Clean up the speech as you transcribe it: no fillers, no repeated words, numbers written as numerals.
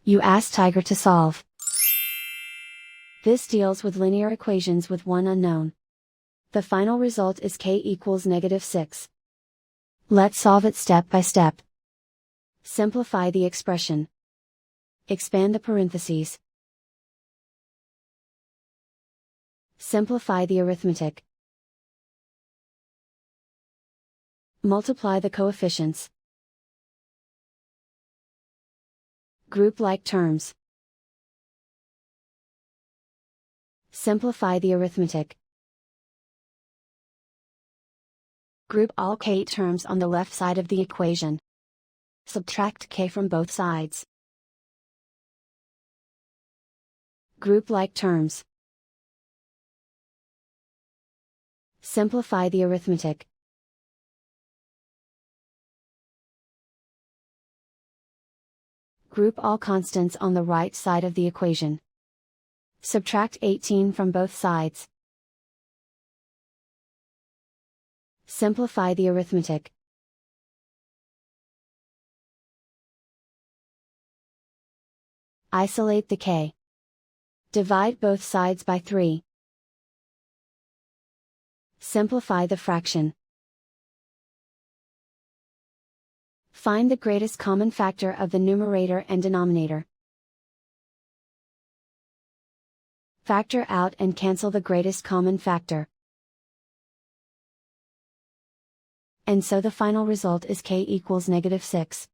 You ask Tiger to solve. This deals with linear equations with one unknown. The final result is k equals -6. Let's solve it step by step. Simplify the expression. Expand the parentheses. Simplify the arithmetic. Multiply the coefficients. Group like terms. Simplify the arithmetic. Group all k terms on the left side of the equation. Subtract k from both sides. Group like terms. Simplify the arithmetic. Group all constants on the right side of the equation. Subtract 18 from both sides. Simplify the arithmetic. Isolate the k. Divide both sides by 3. Simplify the fraction. Find the greatest common factor of the numerator and denominator. Factor out and cancel the greatest common factor. And so the final result is k equals -6.